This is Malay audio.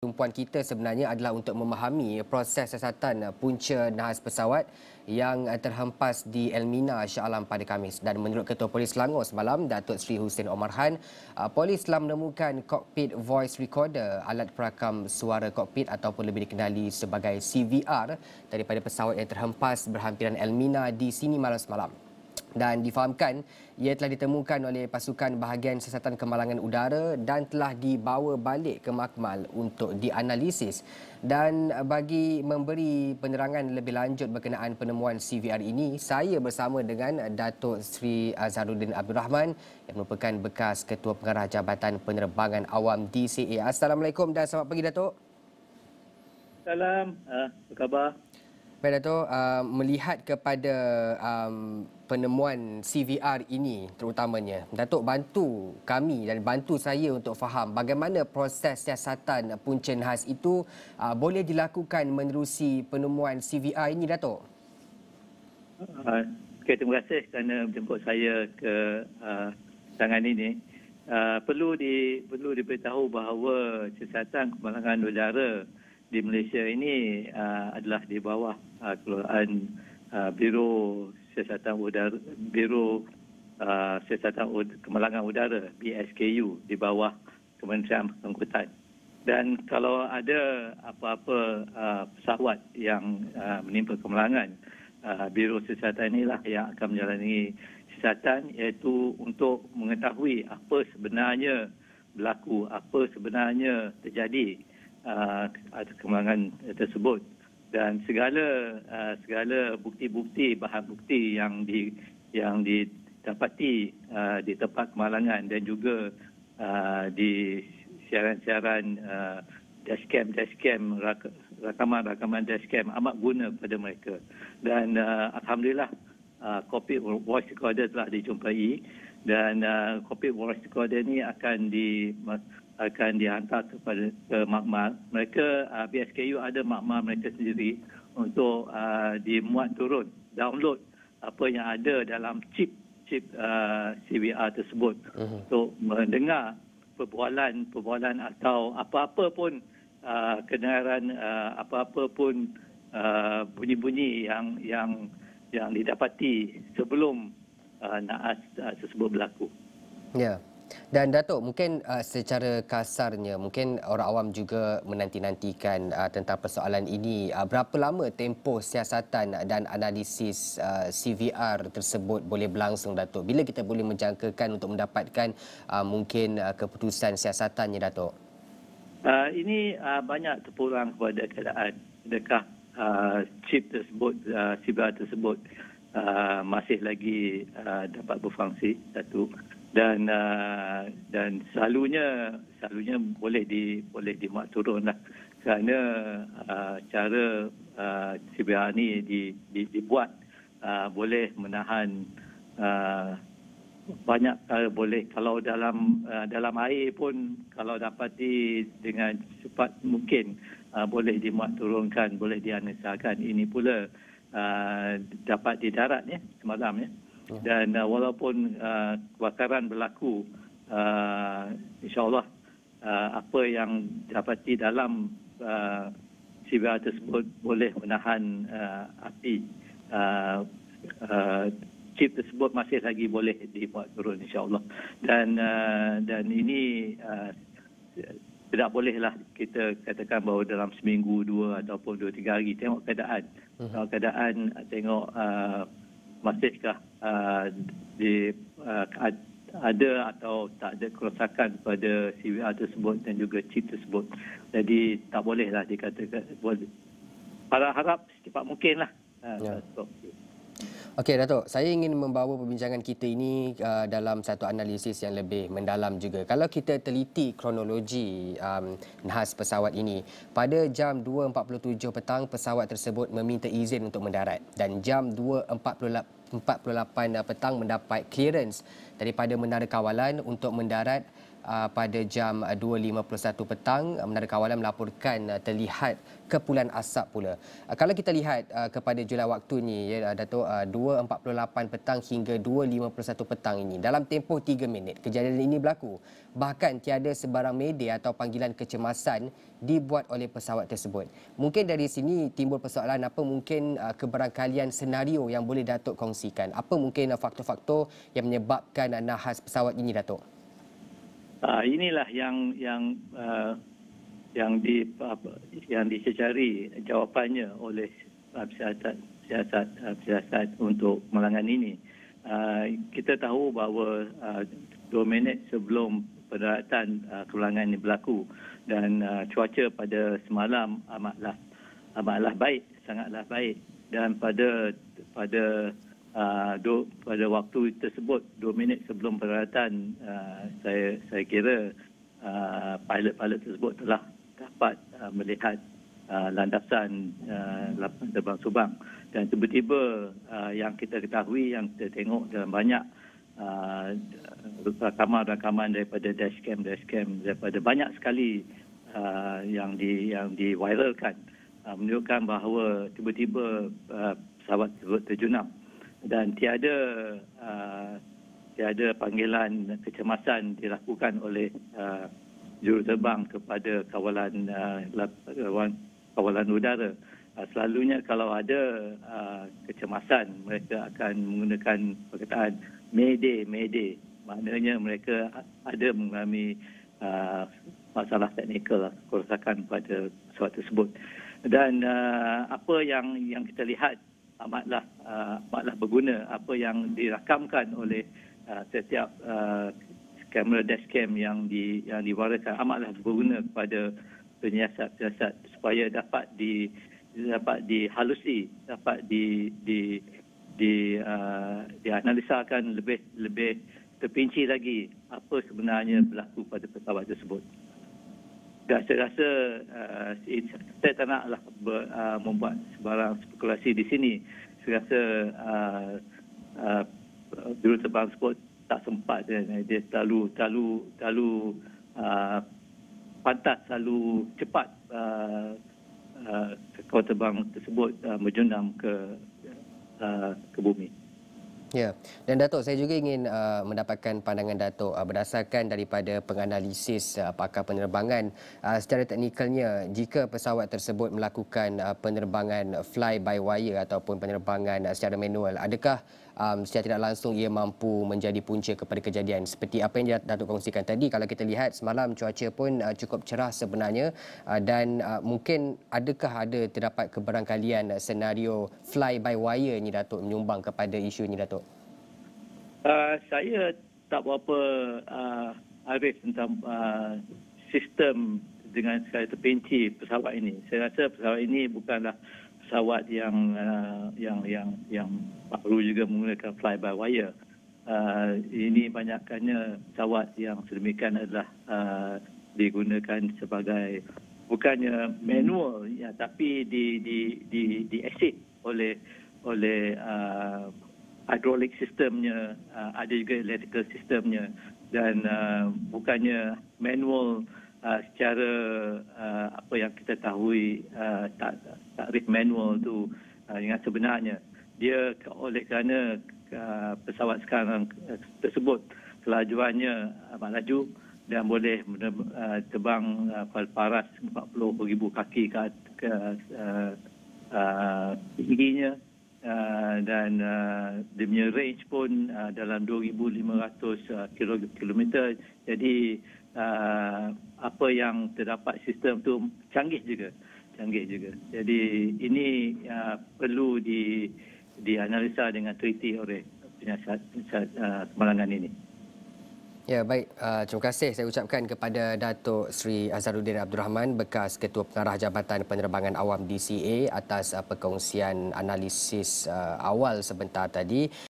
Tumpuan kita sebenarnya adalah untuk memahami proses siasatan punca nahas pesawat yang terhempas di Elmina, Shah Alam pada Khamis. Dan menurut Ketua Polis Selangor semalam, Datuk Seri Hussein Omar Khan, polis telah menemukan cockpit voice recorder, alat perakam suara kokpit ataupun lebih dikenali sebagai CVR daripada pesawat yang terhempas berhampiran Elmina di sini malam semalam. Dan difahamkan ia telah ditemukan oleh pasukan bahagian siasatan kemalangan udara dan telah dibawa balik ke Makmal untuk dianalisis. Dan bagi memberi penerangan lebih lanjut berkenaan penemuan CVR ini, saya bersama dengan Datuk Seri Azharuddin Abdul Rahman yang merupakan bekas Ketua Pengarah Jabatan Penerbangan Awam DCA. Assalamualaikum dan selamat pagi, Datuk. Salam, apa khabar? Baik, Datuk, melihat kepada penemuan CVR ini terutamanya, Datuk bantu kami dan bantu saya untuk faham bagaimana proses siasatan punca nahas itu boleh dilakukan menerusi penemuan CVR ini, Datuk. Okay, terima kasih kerana menjemput saya ke tangan ini. Perlu diberitahu bahawa siasatan kemalangan udara di Malaysia ini adalah di bawah kelolaan Biro Siasatan Udara, Biro Siasatan Kemalangan Udara (BSKU) di bawah Kementerian Angkutan. Dan kalau ada apa-apa pesawat yang menimpa kemalangan, Biro Siasatan inilah yang akan menjalani siasatan, iaitu untuk mengetahui apa sebenarnya berlaku, apa sebenarnya terjadi kemalangan tersebut, dan segala bukti-bukti, bahan bukti yang didapati di tempat kemalangan dan juga di siaran-siaran dashcam, rakaman dashcam amat guna kepada mereka. Dan alhamdulillah cockpit voice recorder telah dijumpai, dan cockpit voice recorder ini akan dihantar ke Makmal. Mereka BSKU ada Makmal mereka sendiri untuk dimuat turun, download apa yang ada dalam chip CVR tersebut untuk mendengar perbualan atau apa-apa pun kedengaran, apa-apa pun bunyi-bunyi yang didapati sebelum naas tersebut berlaku. Ya. Dan Datuk, mungkin secara kasarnya, mungkin orang awam juga menanti-nantikan tentang persoalan ini. Berapa lama tempoh siasatan dan analisis CVR tersebut boleh berlangsung, Datuk? Bila kita boleh menjangkakan untuk mendapatkan mungkin keputusan siasatannya, Datuk? Ini banyak terpulang kepada keadaan. Adakah chip tersebut, CVR tersebut masih lagi dapat berfungsi, satu. Dan selalunya boleh dimuat turunlah, kerana cara CVR ni dibuat boleh menahan banyak, boleh kalau dalam air pun kalau dapati dengan cepat mungkin boleh dimuat turunkan, boleh dianalisakan. Ini pula dapat di darat ya semalam ya. Dan walaupun kebakaran berlaku, insyaAllah apa yang dapati dalam CVR tersebut boleh menahan api. Chip tersebut masih lagi boleh dibuat turun, insyaAllah. Dan ini tidak bolehlah kita katakan bahawa dalam seminggu, 2 ataupun 2-3 hari. Tengok keadaan. Tengok masihkah ada atau tak ada kerosakan pada CVR tersebut dan juga chip tersebut. Jadi tak bolehlah dikatakan, harap secepat mungkinlah. Okey, Datuk, saya ingin membawa perbincangan kita ini dalam satu analisis yang lebih mendalam juga. Kalau kita teliti kronologi nahas pesawat ini, pada jam 2.47 petang pesawat tersebut meminta izin untuk mendarat, dan jam 2.48 petang mendapat clearance daripada Menara Kawalan untuk mendarat pada jam 2.51 petang. Menara Kawalan melaporkan terlihat kepulan asap pula. Kalau kita lihat kepada julang waktu ni, ya Datuk, 2.48 petang hingga 2.51 petang ini, dalam tempoh 3 minit kejadian ini berlaku. Bahkan tiada sebarang media atau panggilan kecemasan dibuat oleh pesawat tersebut. Mungkin dari sini timbul persoalan, apa mungkin kebarangkalian senario yang boleh Datuk kongsikan? Apa mungkin faktor-faktor yang menyebabkan nahas pesawat ini, Datuk? Inilah yang dicari jawapannya oleh siasat untuk menangani ini. Kita tahu bahawa 2 minit sebelum pendaratan kepulangan ini berlaku, dan cuaca pada semalam amatlah baik, sangatlah baik, dan pada waktu tersebut 2 minit sebelum pendaratan, saya kira pilot-pilot tersebut telah dapat melihat landasan lapangan terbang Subang, dan tiba-tiba yang kita ketahui, yang kita tengok dalam banyak rakaman daripada dashcam daripada banyak sekali yang diviralkan, menunjukkan bahawa tiba-tiba pesawat tersebut terjunam, dan tiada panggilan kecemasan dilakukan oleh juruterbang kepada kawalan udara. Selalunya kalau ada kecemasan, mereka akan menggunakan perkataan mayday. Maknanya mereka ada mengalami masalah teknikal, kerosakan pada pesawat tersebut. Dan apa yang kita lihat amatlah berguna. Apa yang dirakamkan oleh setiap kamera dashcam yang diwariskan amatlah berguna kepada penyiasat supaya dapat dihalusi, dapat dianalisakan lebih terperinci lagi apa sebenarnya berlaku pada pesawat tersebut. Dan saya rasa saya tak naklah membuat sebarang spekulasi di sini. Saya rasa juruterbang tersebut tak sempat, dia terlalu pantas, terlalu cepat kapal terbang tersebut menjunam ke bumi. Ya, dan Datuk, saya juga ingin mendapatkan pandangan Datuk berdasarkan daripada penganalisis pakar penerbangan secara teknikalnya, jika pesawat tersebut melakukan penerbangan fly by wire ataupun penerbangan secara manual, adakah secara tidak langsung ia mampu menjadi punca kepada kejadian seperti apa yang Datuk kongsikan tadi? Kalau kita lihat semalam cuaca pun cukup cerah sebenarnya, dan mungkin adakah ada terdapat kebarangkalian senario fly by wire ni, Datuk, menyumbang kepada isu ini, Datuk? Saya tak berapa arif tentang sistem dengan sekali terperinci pesawat ini. Saya rasa pesawat ini bukanlah pesawat yang perlu juga menggunakan fly by wire. Ini banyakkannya pesawat yang sedemikian adalah digunakan sebagai bukannya manual, ya, tapi di assist oleh hydraulic sistemnya, ada juga electrical sistemnya, dan bukannya manual secara apa yang kita tahu, takrif manual tu yang sebenarnya. Dia oleh kerana pesawat sekarang tersebut kelajuannya amat laju dan boleh terbang paras 40,000 kaki ke tingginya. Dan dia punya range pun dalam 2,500 kilometer. Jadi apa yang terdapat sistem tu canggih juga. Jadi ini perlu dianalisa dengan teliti oleh penyiasat kemalangan ini. Ya, baik. Terima kasih saya ucapkan kepada Datuk Seri Azharuddin Abdul Rahman, bekas Ketua Pengarah Jabatan Penerbangan Awam DCA, atas perkongsian analisis awal sebentar tadi.